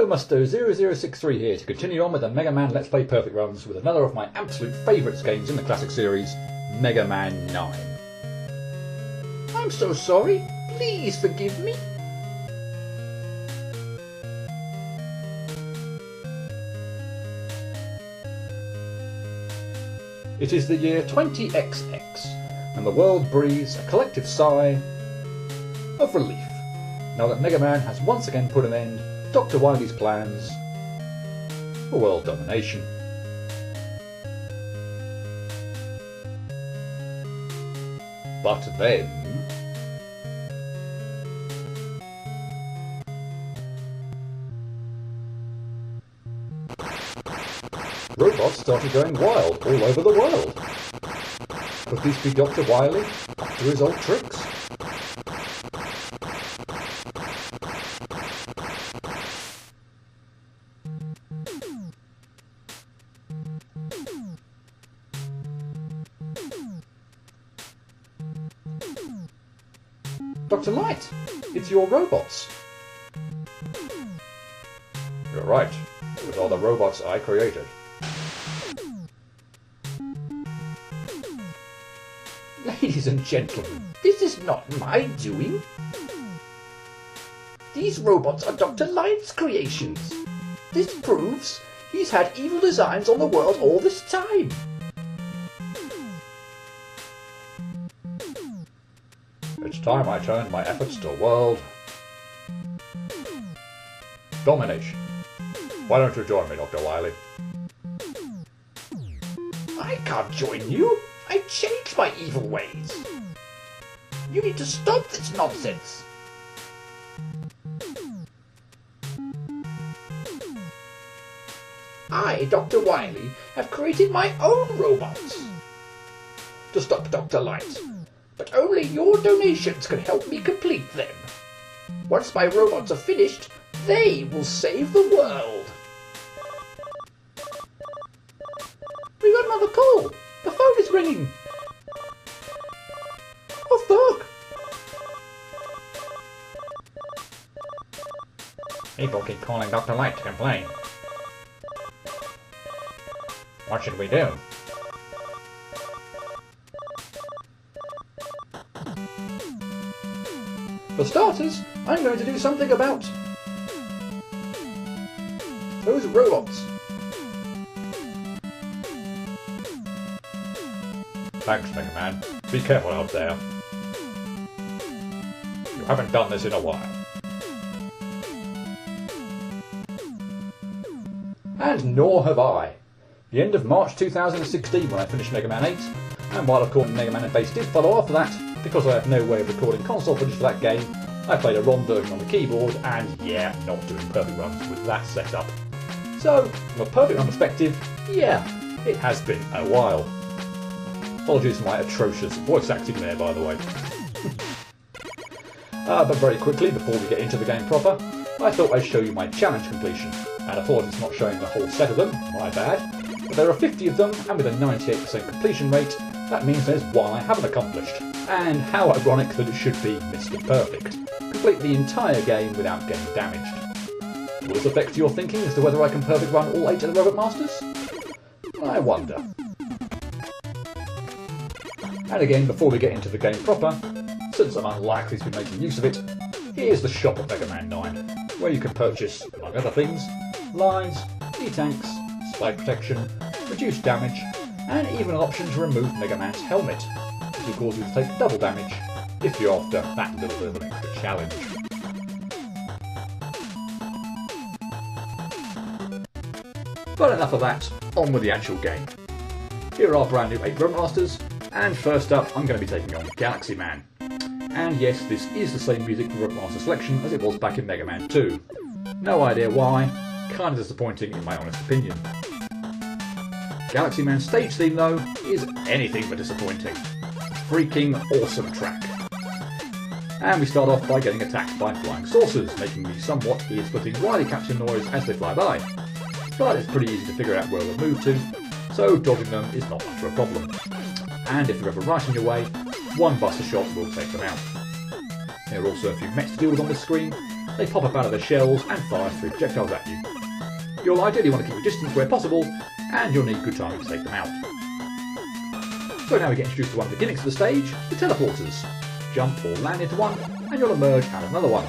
Hello, Musto0063 here to continue on with the Mega Man Let's Play Perfect Runs with another of my absolute favourites games in the classic series, Mega Man 9. I'm so sorry. Please forgive me. It is the year 20XX, and the world breathes a collective sigh of relief, now that Mega Man has once again put an end to Dr. Wily's plans for world domination. But then... robots started going wild all over the world. Could these be Dr. Wily up to his old tricks? Dr. Light, it's your robots. You're right, those are the robots I created. Ladies and gentlemen, this is not my doing. These robots are Dr. Light's creations. This proves he's had evil designs on the world all this time. It's time I turned my efforts to world domination. Why don't you join me, Dr. Wily? I can't join you. I changed my evil ways. You need to stop this nonsense. I, Dr. Wily, have created my own robots to stop Dr. Light, but only your donations can help me complete them. Once my robots are finished, they will save the world. We got another call. The phone is ringing. Oh, fuck. People keep calling Dr. Light to complain. What should we do? For starters, I'm going to do something about those robots. Thanks, Mega Man. Be careful out there. You haven't done this in a while. And nor have I. The end of March 2016 when I finished Mega Man 8, and while of course Mega Man and Bass did follow off of that, because I have no way of recording console footage for that game, I played a ROM version on the keyboard, and yeah, not doing perfect runs with that setup. So, from a perfect run perspective, yeah, it has been a while. Apologies for my atrocious voice acting there, by the way. But very quickly, before we get into the game proper, I thought I'd show you my challenge completion. And apologies for not showing the whole set of them, my bad. But there are 50 of them, and with a 98% completion rate, that means there's one I haven't accomplished. And how ironic that it should be Mr. Perfect. Complete the entire game without getting damaged. Will this affect your thinking as to whether I can perfect run all 8 of the Robot Masters? I wonder. And again, before we get into the game proper, since I'm unlikely to be making use of it, here's the shop of Mega Man 9, where you can purchase, among other things, lines, E-tanks, spike protection, reduced damage, and even an option to remove Mega Man's helmet, which will cause you to take double damage if you're after that little bit of an extra challenge. But enough of that, on with the actual game. Here are our brand new 8 Robot Masters, and first up I'm going to be taking on Galaxy Man. And yes, this is the same music for Robot Master Selection as it was back in Mega Man 2. No idea why, kind of disappointing in my honest opinion. Galaxy Man's stage theme though is anything but disappointing. Freaking awesome track. And we start off by getting attacked by flying saucers, making the somewhat ear-splitting Wily capture noise as they fly by. But it's pretty easy to figure out where they'll move to, so dodging them is not much of a problem. And if they're ever right in your way, one buster shot will take them out. There are also a few mechs to deal with on this screen, they pop up out of their shells and fire 3 projectiles at you. You'll ideally want to keep your distance where possible, and you'll need good timing to take them out. So now we get introduced to one of the gimmicks of the stage, the teleporters. Jump or land into one, and you'll emerge out of another one.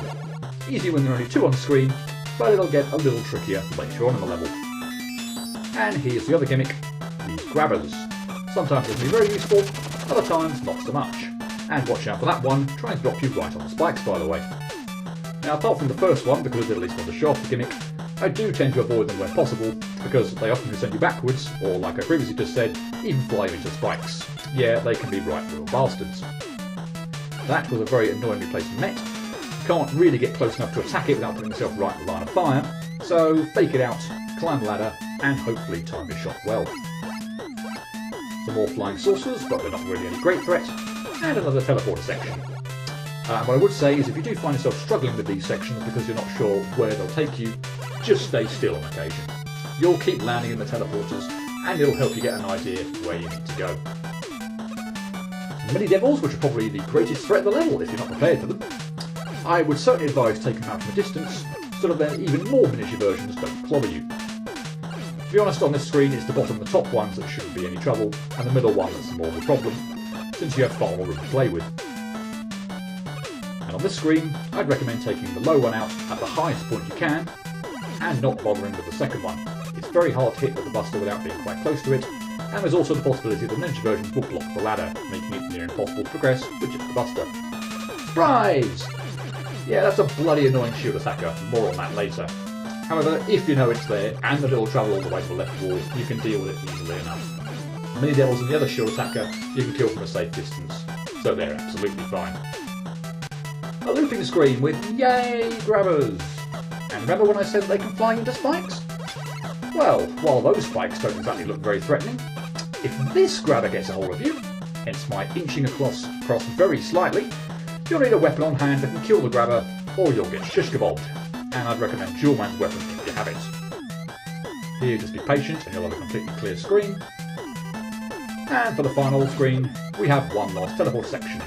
Easy when there are only 2 on screen, but it'll get a little trickier later on in the level. And here's the other gimmick, the grabbers. Sometimes they can be very useful, other times not so much. And watch out for that one, trying to drop you right on the spikes by the way. Now apart from the first one, because I did at least want to show off the gimmick, I do tend to avoid them where possible, because they often send you backwards, or like I previously just said, even fly you into spikes. Yeah, they can be right real bastards. That was a very annoyingly placed net. You can't really get close enough to attack it without putting yourself right in the line of fire, so fake it out, climb the ladder, and hopefully time your shot well. Some more flying saucers, but they're not really any great threat, and another teleporter section. What I would say is if you do find yourself struggling with these sections because you're not sure where they'll take you, just stay still on occasion. You'll keep landing in the teleporters, and it'll help you get an idea where you need to go. Mini Devils, which are probably the greatest threat of the level if you're not prepared for them. I would certainly advise taking them out from a distance, so that then even more miniature versions don't clobber you. To be honest, on this screen it's the bottom and the top ones that shouldn't be any trouble, and the middle one that's more of a problem, since you have far more room to play with. And on this screen, I'd recommend taking the low one out at the highest point you can, and not bothering with the second one. It's very hard to hit with the Buster without being quite close to it, and there's also the possibility that miniature versions will block the ladder, making it near impossible to progress with just the Buster. Surprise! Yeah, that's a bloody annoying shield attacker, more on that later. However, if you know it's there, and that it'll travel all the way to the left wall, you can deal with it easily enough. Mini Devils and the other shield attacker you can kill from a safe distance, so they're absolutely fine. A looping screen with yay grabbers! And remember when I said they can fly into spikes? Well, while those spikes don't exactly look very threatening, if this grabber gets a hold of you, hence my inching across very slightly, you'll need a weapon on hand that can kill the grabber, or you'll get shish kebabbed. And I'd recommend Dual Man's weapon if you have it. Here, just be patient and you'll have a completely clear screen. And for the final screen, we have one last teleport section.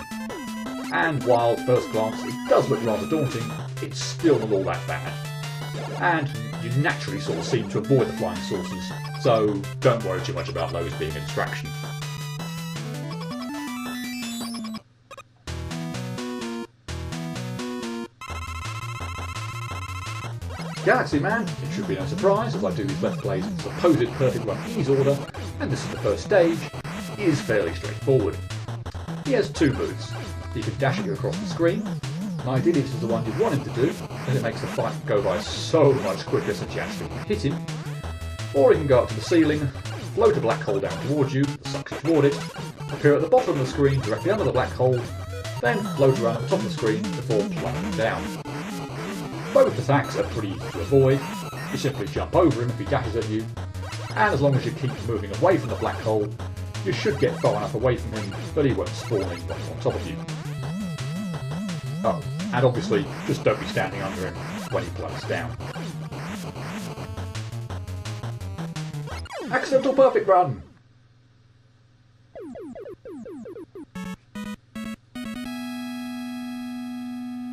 And while at first glance it does look rather daunting, it's still not all that bad. And you naturally sort of seem to avoid the flying saucers, so don't worry too much about those being a distraction. Galaxy Man, it should be no surprise as I do these Let's Plays in supposed perfect run ease order, and this is the first stage, is fairly straightforward. He has 2 moves. He can dash at you across the screen, and ideally this is the one you want him to do, as it makes the fight go by so much quicker since you actually hit him. Or he can go up to the ceiling, float a black hole down towards you, that sucks you toward it, appear at the bottom of the screen directly under the black hole, then float around at the top of the screen before plunging down. Both attacks are pretty easy to avoid. You simply jump over him if he dashes at you, and as long as you keep moving away from the black hole, you should get far enough away from him that he won't spawn in right on top of you. Oh, and obviously, just don't be standing under him when he plugs down. Accidental perfect run!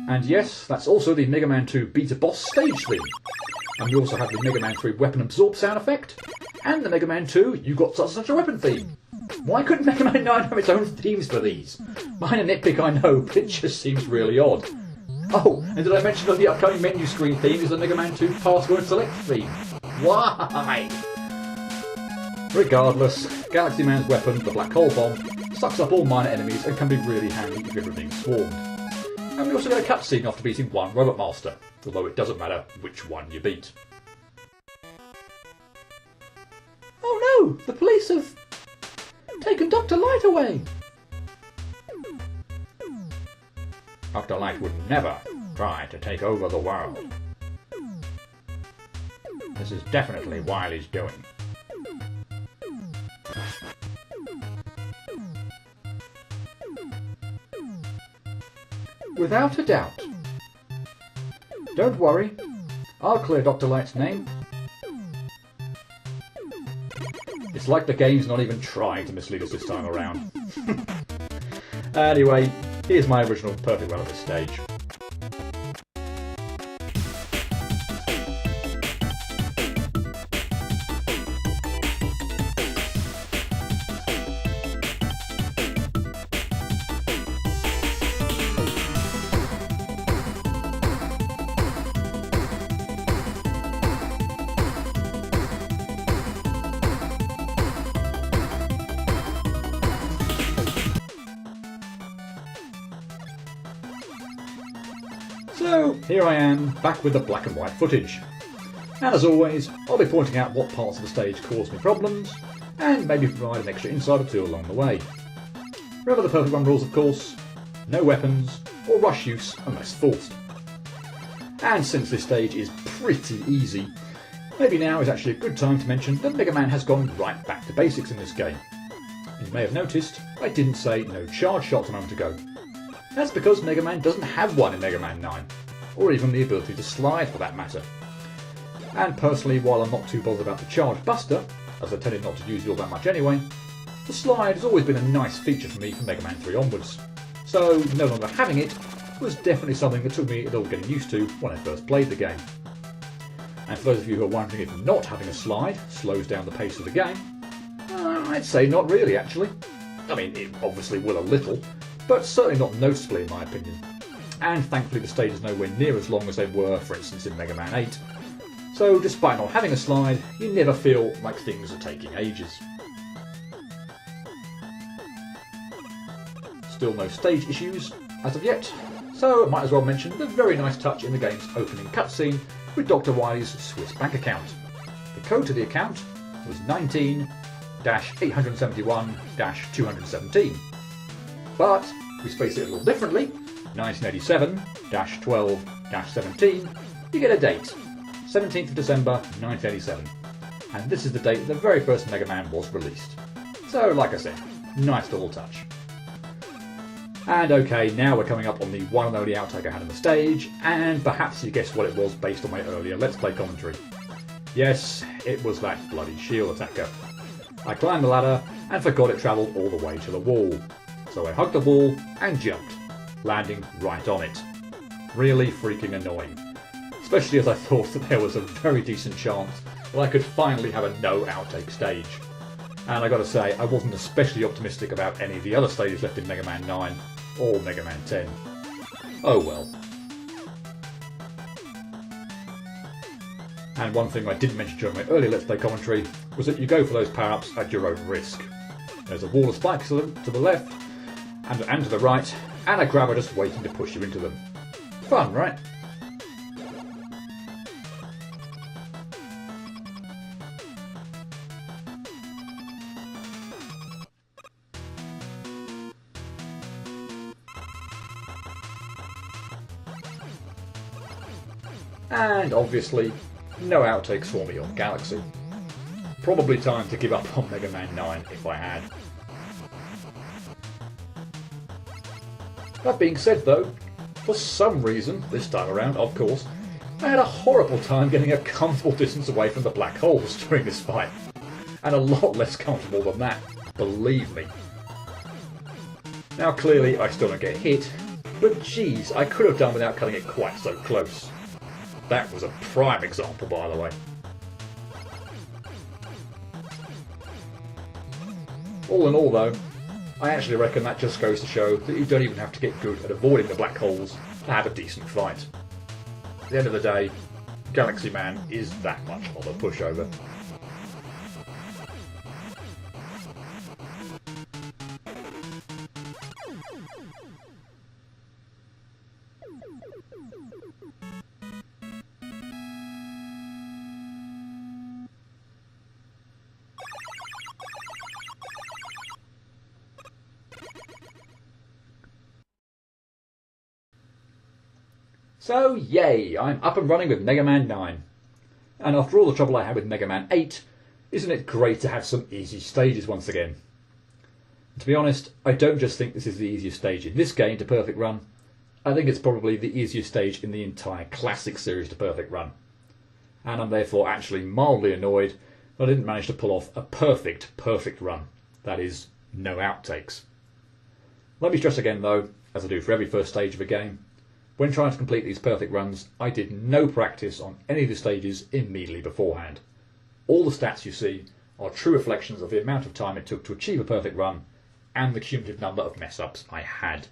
And yes, that's also the Mega Man 2 Beta Boss stage theme. And we also have the Mega Man 3 Weapon Absorb sound effect, and the Mega Man 2 You Got Such a Weapon theme. Why couldn't Mega Man 9 have its own themes for these? Minor nitpick I know, but it just seems really odd. Oh, and did I mention that the upcoming menu screen theme is the Mega Man 2 Password Select theme? Why? Regardless, Galaxy Man's weapon, the Black Hole Bomb, sucks up all minor enemies and can be really handy if everything's swarmed. And we also get a cutscene after beating one Robot Master, although it doesn't matter which one you beat. Oh no! The police have taken Dr. Light away! Dr. Light would never try to take over the world. This is definitely Wily's doing. Without a doubt. Don't worry, I'll clear Dr. Light's name. It's like the game's not even trying to mislead us this time around. Anyway, here's my original perfect run of this stage. here I am, back with the black and white footage. And as always, I'll be pointing out what parts of the stage caused me problems, and maybe provide an extra insight or two along the way. Remember the perfect run rules, of course: no weapons or rush use unless forced. And since this stage is pretty easy, maybe now is actually a good time to mention that Mega Man has gone right back to basics in this game. You may have noticed I didn't say no charge shots a moment ago. That's because Mega Man doesn't have one in Mega Man 9, or even the ability to slide for that matter. And personally, while I'm not too bothered about the Charge Buster, as I tended not to use it all that much anyway, the slide has always been a nice feature for me from Mega Man 3 onwards. So no longer having it was definitely something that took me a little getting used to when I first played the game. And for those of you who are wondering if not having a slide slows down the pace of the game, I'd say not really actually. I mean, it obviously will a little, but certainly not noticeably in my opinion. And thankfully the stage is nowhere near as long as they were, for instance, in Mega Man 8. So despite not having a slide, you never feel like things are taking ages. Still no stage issues as of yet, so I might as well mention the very nice touch in the game's opening cutscene with Dr. Wily's Swiss bank account. The code to the account was 19-871-217. But we space it a little differently, 1987-12-17, you get a date, 17th of December 1987. And this is the date the very first Mega Man was released. So, like I said, nice little touch. And okay, now we're coming up on the one and only outtake I had on the stage, and perhaps you guessed what it was based on my earlier Let's Play commentary. Yes, it was that bloody shield attacker. I climbed the ladder and forgot it travelled all the way to the wall. So I hugged the wall and jumped, landing right on it. Really freaking annoying. Especially as I thought that there was a very decent chance that I could finally have a no outtake stage. And I gotta say, I wasn't especially optimistic about any of the other stages left in Mega Man 9 or Mega Man 10. Oh well. And one thing I didn't mention during my earlier Let's Play commentary was that you go for those power-ups at your own risk. There's a wall of spikes to the left and to the right, and a grabber just waiting to push you into them. Fun, right? And obviously, no outtakes for me on Galaxy. Probably time to give up on Mega Man 9 if I had. That being said though, for some reason, this time around of course, I had a horrible time getting a comfortable distance away from the black holes during this fight. And a lot less comfortable than that, believe me. Now clearly I still don't get hit, but geez, I could have done without cutting it quite so close. That was a prime example, by the way. All in all though, I actually reckon that just goes to show that you don't even have to get good at avoiding the black holes to have a decent fight. At the end of the day, Galaxy Man is that much of a pushover. So yay, I'm up and running with Mega Man 9. And after all the trouble I had with Mega Man 8, isn't it great to have some easy stages once again? And to be honest, I don't just think this is the easiest stage in this game to perfect run, I think it's probably the easiest stage in the entire classic series to perfect run. And I'm therefore actually mildly annoyed that I didn't manage to pull off a perfect run. That is, no outtakes. Let me stress again though, as I do for every first stage of a game, when trying to complete these perfect runs, I did no practice on any of the stages immediately beforehand. All the stats you see are true reflections of the amount of time it took to achieve a perfect run and the cumulative number of mess-ups I had.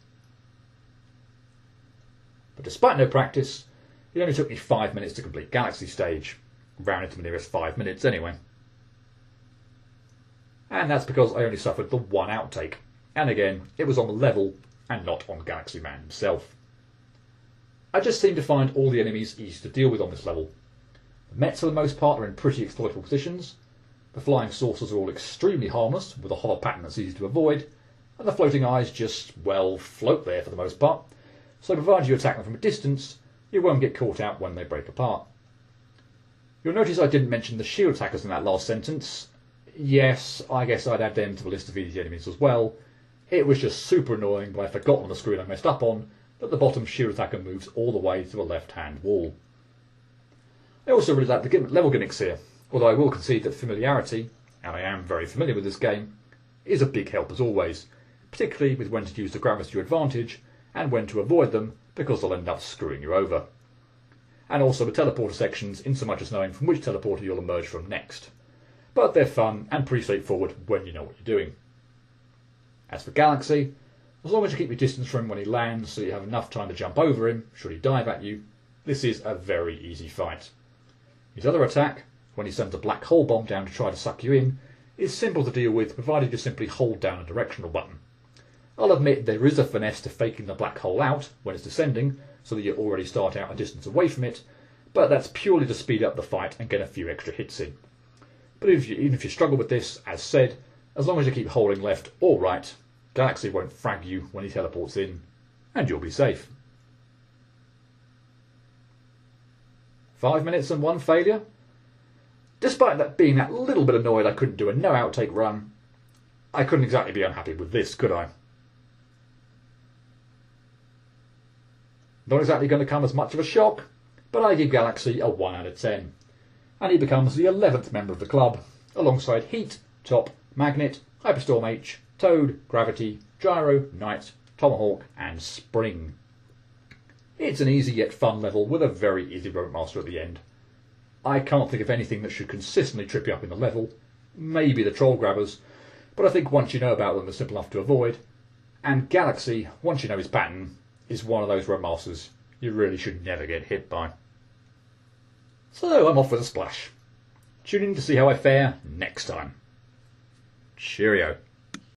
But despite no practice, it only took me 5 minutes to complete Galaxy stage, rounded to the nearest 5 minutes anyway. And that's because I only suffered the one outtake, and again, it was on the level and not on Galaxy Man himself. I just seem to find all the enemies easy to deal with on this level. The Mets for the most part are in pretty exploitable positions, the flying saucers are all extremely harmless with a hover pattern that's easy to avoid, and the floating eyes just, well, float there for the most part, so provided you attack them from a distance, you won't get caught out when they break apart. You'll notice I didn't mention the shield attackers in that last sentence. Yes, I guess I'd add them to the list of easy enemies as well. It was just super annoying, but I forgot on the screen I messed up on that the bottom shield attacker moves all the way to the left-hand wall. I also really like the level gimmicks here, although I will concede that familiarity, and I am very familiar with this game, is a big help as always, particularly with when to use the grabbers to your advantage and when to avoid them because they'll end up screwing you over. And also the teleporter sections in so much as knowing from which teleporter you'll emerge from next. But they're fun and pretty straightforward when you know what you're doing. As for Galaxy, as long as you keep your distance from him when he lands so you have enough time to jump over him should he dive at you, this is a very easy fight. His other attack, when he sends a black hole bomb down to try to suck you in, is simple to deal with provided you simply hold down a directional button. I'll admit there is a finesse to faking the black hole out when it's descending so that you already start out a distance away from it, but that's purely to speed up the fight and get a few extra hits in. But even if you struggle with this, as said, as long as you keep holding left or right, Galaxy won't frag you when he teleports in, and you'll be safe. 5 minutes and 1 failure? Despite that being that little bit annoyed I couldn't do a no outtake run, I couldn't exactly be unhappy with this, could I? Not exactly going to come as much of a shock, but I give Galaxy a 1 out of 10. And he becomes the 11th member of the club, alongside Heat, Top, Magnet, Hyperstorm H, Toad, Gravity, Gyro, Knight, Tomahawk and Spring. It's an easy yet fun level with a very easy Robot Master at the end. I can't think of anything that should consistently trip you up in the level, maybe the Troll Grabbers, but I think once you know about them they're simple enough to avoid, and Galaxy, once you know his pattern, is one of those Robot Masters you really should never get hit by. So I'm off with a splash. Tune in to see how I fare next time. Cheerio.